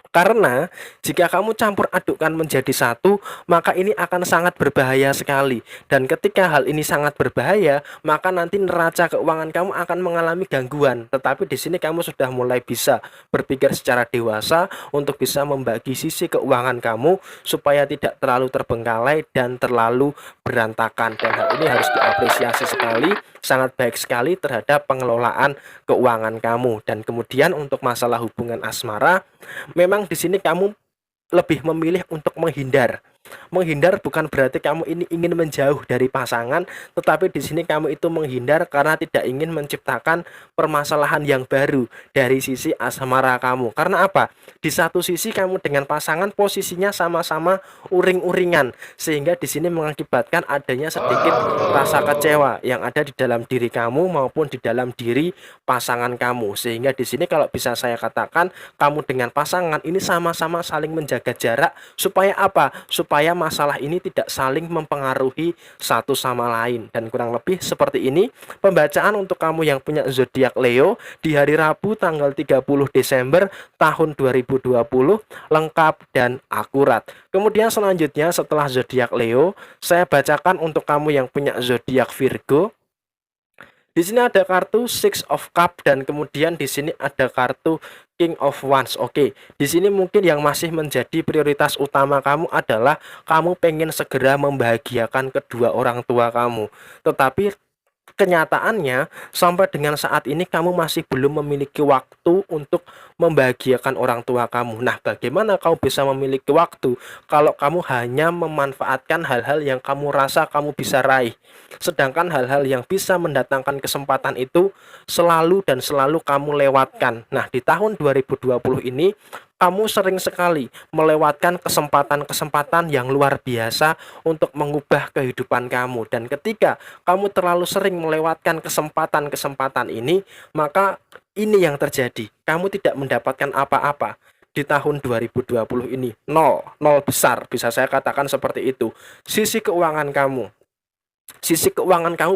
Karena jika kamu campur adukkan menjadi satu, maka ini akan sangat berbahaya sekali. Dan ketika hal ini sangat berbahaya, maka nanti neraca keuangan kamu akan mengalami gangguan. Tetapi di sini kamu sudah mulai bisa berpikir secara dewasa untuk bisa membagi sisi keuangan kamu supaya tidak terlalu terbengkalai dan terlalu berantakan. Dan hal ini harus diapresiasi sekali, sangat baik sekali terhadap pengelolaan keuangan kamu. Dan kemudian untuk masalah hubungan asmara, memang di sini kamu lebih memilih untuk menghindar. Menghindar bukan berarti kamu ini ingin menjauh dari pasangan, tetapi di sini kamu itu menghindar karena tidak ingin menciptakan permasalahan yang baru dari sisi asmara kamu. Karena apa? Di satu sisi kamu dengan pasangan posisinya sama-sama uring-uringan, sehingga di sini mengakibatkan adanya sedikit rasa kecewa yang ada di dalam diri kamu maupun di dalam diri pasangan kamu. Sehingga di sini kalau bisa saya katakan, kamu dengan pasangan ini sama-sama saling menjaga jarak supaya apa? Supaya masalah ini tidak saling mempengaruhi satu sama lain. Dan kurang lebih seperti ini pembacaan untuk kamu yang punya zodiak Leo di hari Rabu tanggal 30 Desember tahun 2020, lengkap dan akurat. Kemudian selanjutnya setelah zodiak Leo, saya bacakan untuk kamu yang punya zodiak Virgo. Di sini ada kartu Six of Cup dan kemudian di sini ada kartu King of Wands. Oke, di sini mungkin yang masih menjadi prioritas utama kamu adalah kamu pengen segera membahagiakan kedua orang tua kamu. Tetapi kenyataannya sampai dengan saat ini kamu masih belum memiliki waktu untuk membahagiakan orang tua kamu. Nah, bagaimana kamu bisa memiliki waktu kalau kamu hanya memanfaatkan hal-hal yang kamu rasa kamu bisa raih, sedangkan hal-hal yang bisa mendatangkan kesempatan itu selalu dan selalu kamu lewatkan. Nah, di tahun 2020 ini kamu sering sekali melewatkan kesempatan-kesempatan yang luar biasa untuk mengubah kehidupan kamu. Dan ketika kamu terlalu sering melewatkan kesempatan-kesempatan ini, maka ini yang terjadi. Kamu tidak mendapatkan apa-apa di tahun 2020 ini. Nol, nol besar, bisa saya katakan seperti itu. Sisi keuangan kamu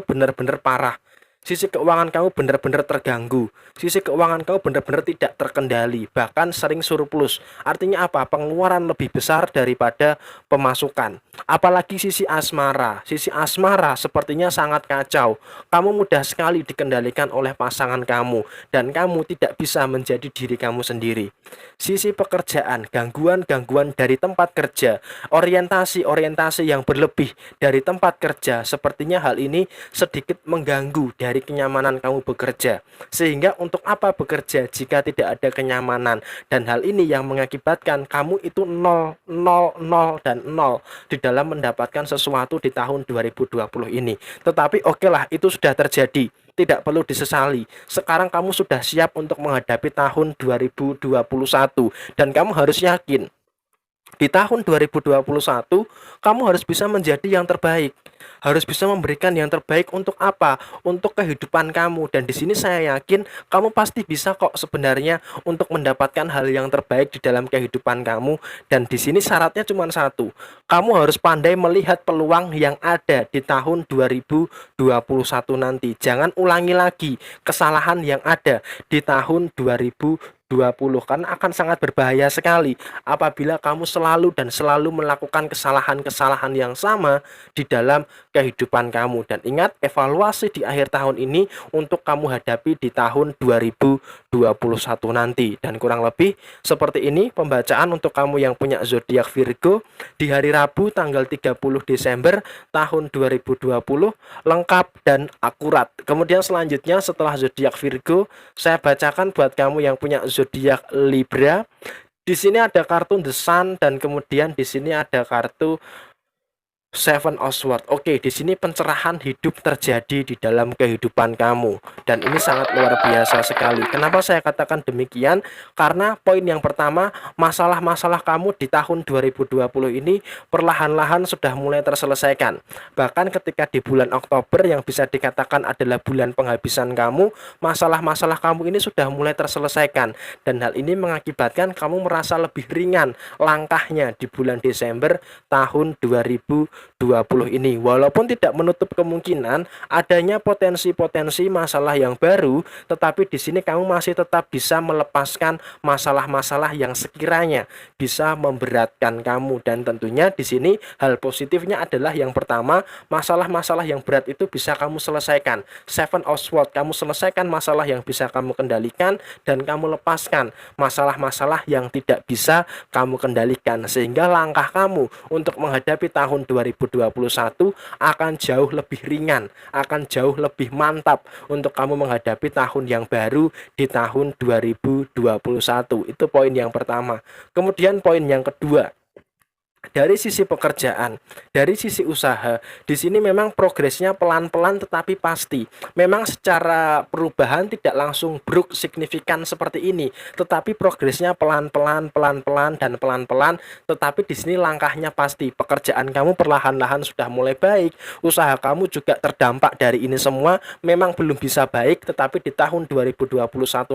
benar-benar parah. Sisi keuangan kamu benar-benar terganggu. Sisi keuangan kamu benar-benar tidak terkendali, bahkan sering surplus. Artinya apa? Pengeluaran lebih besar daripada pemasukan. Apalagi sisi asmara. Sisi asmara sepertinya sangat kacau. Kamu mudah sekali dikendalikan oleh pasangan kamu dan kamu tidak bisa menjadi diri kamu sendiri. Sisi pekerjaan, gangguan-gangguan dari tempat kerja, orientasi-orientasi yang berlebih dari tempat kerja, sepertinya hal ini sedikit mengganggu dari kenyamanan kamu bekerja. Sehingga untuk apa bekerja jika tidak ada kenyamanan? Dan hal ini yang mengakibatkan kamu itu nol, nol, nol, dan nol di dalam mendapatkan sesuatu di tahun 2020 ini. Tetapi oke lah, itu sudah terjadi. Tidak perlu disesali. Sekarang kamu sudah siap untuk menghadapi tahun 2021 dan kamu harus yakin di tahun 2021 kamu harus bisa menjadi yang terbaik. Harus bisa memberikan yang terbaik untuk apa? Untuk kehidupan kamu. Dan di sini saya yakin kamu pasti bisa kok sebenarnya untuk mendapatkan hal yang terbaik di dalam kehidupan kamu. Dan di sini syaratnya cuma satu. Kamu harus pandai melihat peluang yang ada di tahun 2021 nanti. Jangan ulangi lagi kesalahan yang ada di tahun 2020 karena akan sangat berbahaya sekali apabila kamu selalu dan selalu melakukan kesalahan-kesalahan yang sama di dalam kehidupan kamu. Dan ingat, evaluasi di akhir tahun ini untuk kamu hadapi di tahun 2021 nanti. Dan kurang lebih seperti ini pembacaan untuk kamu yang punya zodiak Virgo di hari Rabu tanggal 30 Desember tahun 2020, lengkap dan akurat. Kemudian selanjutnya setelah zodiak Virgo, saya bacakan buat kamu yang punya zodiak Libra. Di sini ada kartu The Sun dan kemudian di sini ada kartu Seven of Swords. Oke, di sini pencerahan hidup terjadi di dalam kehidupan kamu dan ini sangat luar biasa sekali. Kenapa saya katakan demikian? Karena poin yang pertama, masalah-masalah kamu di tahun 2020 ini perlahan-lahan sudah mulai terselesaikan. Bahkan ketika di bulan Oktober yang bisa dikatakan adalah bulan penghabisan kamu, masalah-masalah kamu ini sudah mulai terselesaikan dan hal ini mengakibatkan kamu merasa lebih ringan langkahnya di bulan Desember tahun 2020 ini, walaupun tidak menutup kemungkinan adanya potensi-potensi masalah yang baru, tetapi di sini kamu masih tetap bisa melepaskan masalah-masalah yang sekiranya bisa memberatkan kamu. Dan tentunya di sini hal positifnya adalah yang pertama, masalah-masalah yang berat itu bisa kamu selesaikan. Seven of Swords, kamu selesaikan masalah yang bisa kamu kendalikan dan kamu lepaskan masalah-masalah yang tidak bisa kamu kendalikan, sehingga langkah kamu untuk menghadapi tahun 2021 akan jauh lebih ringan, akan jauh lebih mantap untuk kamu menghadapi tahun yang baru di tahun 2021. Itu poin yang pertama. Kemudian poin yang kedua, dari sisi pekerjaan, dari sisi usaha, di sini memang progresnya pelan-pelan tetapi pasti. Memang secara perubahan tidak langsung bruk signifikan seperti ini, tetapi progresnya pelan-pelan, pelan-pelan dan pelan-pelan, tetapi di sini langkahnya pasti. Pekerjaan kamu perlahan-lahan sudah mulai baik, usaha kamu juga terdampak dari ini semua, memang belum bisa baik, tetapi di tahun 2021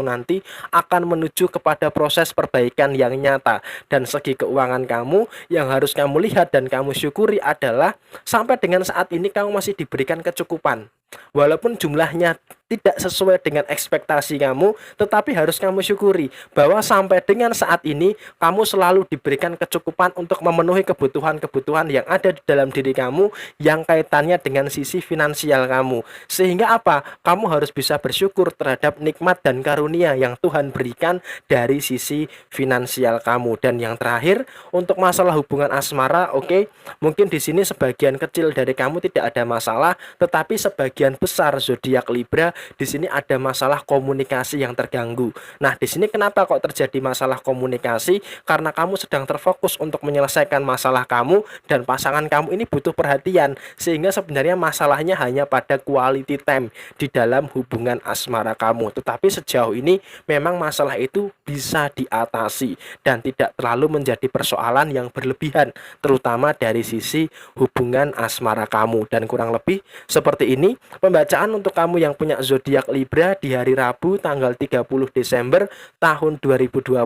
nanti akan menuju kepada proses perbaikan yang nyata. Dan segi keuangan kamu yang harus kamu lihat dan kamu syukuri adalah sampai dengan saat ini kamu masih diberikan kecukupan. Walaupun jumlahnya tidak sesuai dengan ekspektasi kamu, tetapi harus kamu syukuri bahwa sampai dengan saat ini kamu selalu diberikan kecukupan untuk memenuhi kebutuhan-kebutuhan yang ada di dalam diri kamu yang kaitannya dengan sisi finansial kamu. Sehingga apa? Kamu harus bisa bersyukur terhadap nikmat dan karunia yang Tuhan berikan dari sisi finansial kamu. Dan yang terakhir, untuk masalah hubungan asmara, oke, mungkin di sini sebagian kecil dari kamu tidak ada masalah, tetapi sebagian besar zodiak Libra di sini ada masalah komunikasi yang terganggu. Nah, di sini kenapa kok terjadi masalah komunikasi? Karena kamu sedang terfokus untuk menyelesaikan masalah kamu dan pasangan kamu ini butuh perhatian, sehingga sebenarnya masalahnya hanya pada quality time di dalam hubungan asmara kamu. Tetapi sejauh ini memang masalah itu bisa diatasi dan tidak terlalu menjadi persoalan yang berlebihan, terutama dari sisi hubungan asmara kamu. Dan kurang lebih seperti ini pembacaan untuk kamu yang punya zodiak Libra di hari Rabu tanggal 30 Desember tahun 2020,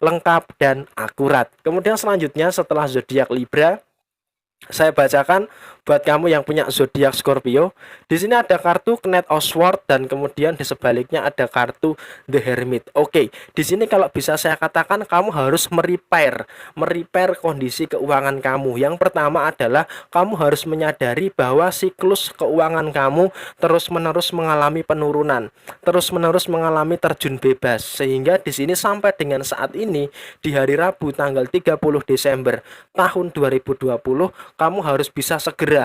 lengkap dan akurat. Kemudian selanjutnya setelah zodiak Libra, saya bacakan buat kamu yang punya zodiak Scorpio. Di sini ada kartu Knight of Swords dan kemudian di sebaliknya ada kartu The Hermit. Oke, di sini kalau bisa saya katakan kamu harus merepair kondisi keuangan kamu. Yang pertama adalah kamu harus menyadari bahwa siklus keuangan kamu terus-menerus mengalami penurunan, terus-menerus mengalami terjun bebas, sehingga di sini sampai dengan saat ini di hari Rabu tanggal 30 Desember tahun 2020 kamu harus bisa segera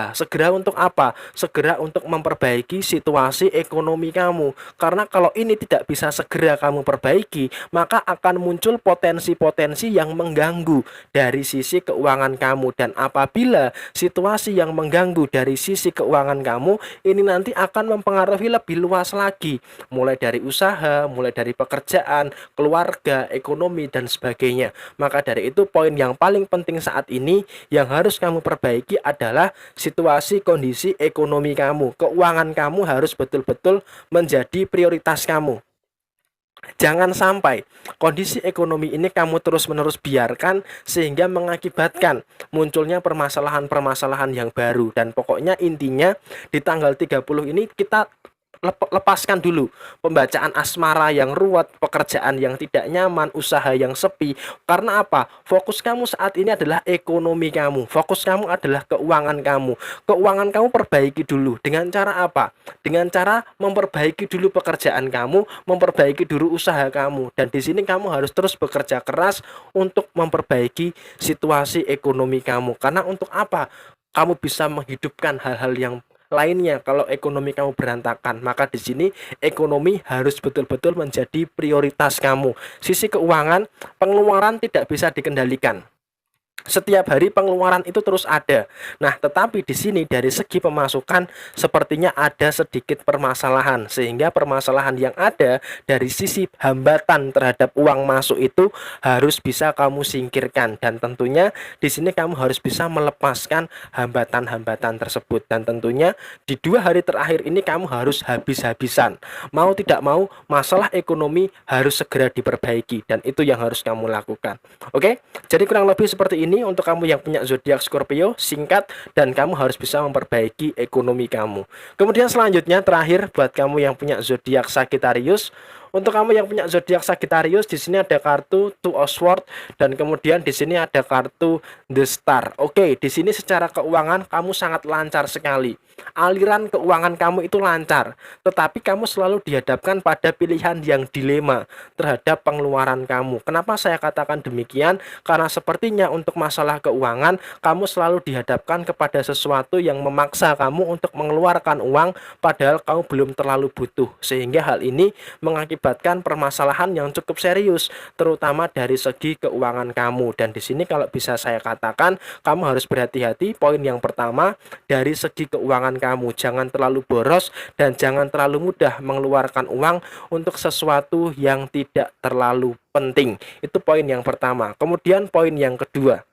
untuk apa? Segera untuk memperbaiki situasi ekonomi kamu. Karena kalau ini tidak bisa segera kamu perbaiki, maka akan muncul potensi-potensi yang mengganggu dari sisi keuangan kamu. Dan apabila situasi yang mengganggu dari sisi keuangan kamu ini nanti akan mempengaruhi lebih luas lagi, mulai dari usaha, mulai dari pekerjaan, keluarga, ekonomi dan sebagainya. Maka dari itu poin yang paling penting saat ini yang harus kamu perbaiki adalah situasi kondisi ekonomi kamu. Keuangan kamu harus betul-betul menjadi prioritas kamu. Jangan sampai kondisi ekonomi ini kamu terus-menerus biarkan sehingga mengakibatkan munculnya permasalahan-permasalahan yang baru. Dan pokoknya intinya di tanggal 30 ini kita lepaskan dulu pembacaan asmara yang ruwet, pekerjaan yang tidak nyaman, usaha yang sepi. Karena apa? Fokus kamu saat ini adalah ekonomi kamu, fokus kamu adalah keuangan kamu. Keuangan kamu perbaiki dulu. Dengan cara apa? Dengan cara memperbaiki dulu pekerjaan kamu, memperbaiki dulu usaha kamu. Dan di sini kamu harus terus bekerja keras untuk memperbaiki situasi ekonomi kamu. Karena untuk apa? Kamu bisa menghidupkan hal-hal yang lainnya. Kalau ekonomi kamu berantakan, maka di sini ekonomi harus betul-betul menjadi prioritas kamu. Sisi keuangan, pengeluaran tidak bisa dikendalikan. Setiap hari pengeluaran itu terus ada. Nah, tetapi di sini dari segi pemasukan sepertinya ada sedikit permasalahan, sehingga permasalahan yang ada dari sisi hambatan terhadap uang masuk itu harus bisa kamu singkirkan, dan tentunya di sini kamu harus bisa melepaskan hambatan-hambatan tersebut, dan tentunya di 2 hari terakhir ini kamu harus habis-habisan. Mau tidak mau masalah ekonomi harus segera diperbaiki, dan itu yang harus kamu lakukan. Oke, jadi kurang lebih seperti ini untuk kamu yang punya zodiak Scorpio, singkat, dan kamu harus bisa memperbaiki ekonomi kamu. Kemudian selanjutnya terakhir buat kamu yang punya zodiak Sagittarius. Untuk kamu yang punya zodiak Sagittarius, di sini ada kartu Two of Swords, dan kemudian di sini ada kartu The Star. Oke, di sini secara keuangan kamu sangat lancar sekali. Aliran keuangan kamu itu lancar, tetapi kamu selalu dihadapkan pada pilihan yang dilema terhadap pengeluaran kamu. Kenapa saya katakan demikian? Karena sepertinya untuk masalah keuangan kamu selalu dihadapkan kepada sesuatu yang memaksa kamu untuk mengeluarkan uang padahal kamu belum terlalu butuh, sehingga hal ini mengakibatkan permasalahan yang cukup serius terutama dari segi keuangan kamu. Dan di sini kalau bisa saya katakan kamu harus berhati-hati. Poin yang pertama, dari segi keuangan kamu jangan terlalu boros dan jangan terlalu mudah mengeluarkan uang untuk sesuatu yang tidak terlalu penting. Itu poin yang pertama. Kemudian poin yang kedua,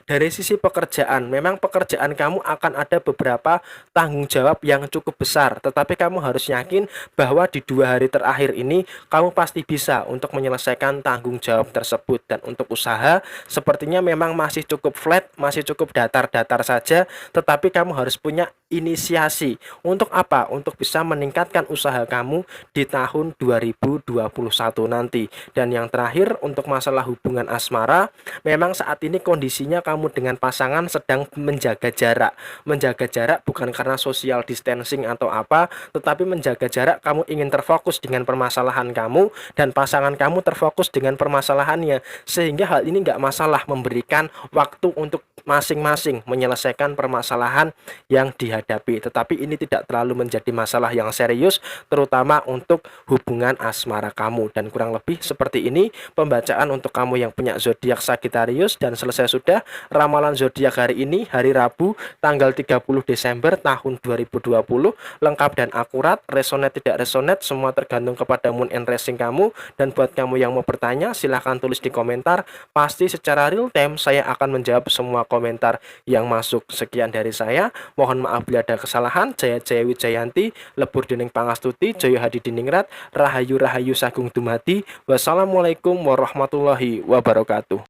dari sisi pekerjaan, memang pekerjaan kamu akan ada beberapa tanggung jawab yang cukup besar, tetapi kamu harus yakin bahwa di 2 hari terakhir ini kamu pasti bisa untuk menyelesaikan tanggung jawab tersebut. Dan untuk usaha sepertinya memang masih cukup flat, masih cukup datar-datar saja, tetapi kamu harus punya inisiasi. Untuk apa? Untuk bisa meningkatkan usaha kamu di tahun 2021 nanti. Dan yang terakhir untuk masalah hubungan asmara, memang saat ini kondisinya kamu dengan pasangan sedang menjaga jarak. Menjaga jarak bukan karena social distancing atau apa, tetapi menjaga jarak kamu ingin terfokus dengan permasalahan kamu dan pasangan kamu terfokus dengan permasalahannya. Sehingga hal ini nggak masalah memberikan waktu untuk masing-masing menyelesaikan permasalahan yang dihadapi. Tetapi ini tidak terlalu menjadi masalah yang serius, terutama untuk hubungan asmara kamu. Dan kurang lebih seperti ini pembacaan untuk kamu yang punya zodiak Sagittarius. Dan selesai sudah ramalan zodiak hari ini, hari Rabu tanggal 30 Desember tahun 2020, lengkap dan akurat. Resonate tidak resonate semua tergantung kepada moon and rising kamu. Dan buat kamu yang mau bertanya silahkan tulis di komentar, pasti secara real time saya akan menjawab semua komentar yang masuk. Sekian dari saya, mohon maaf bila ada kesalahan. Jaya Jaya Wijayanti, Lebur Dening Pangastuti, Jaya Hadi Diningrat, Rahayu Rahayu Sagung Dumadi. Wassalamualaikum warahmatullahi wabarakatuh.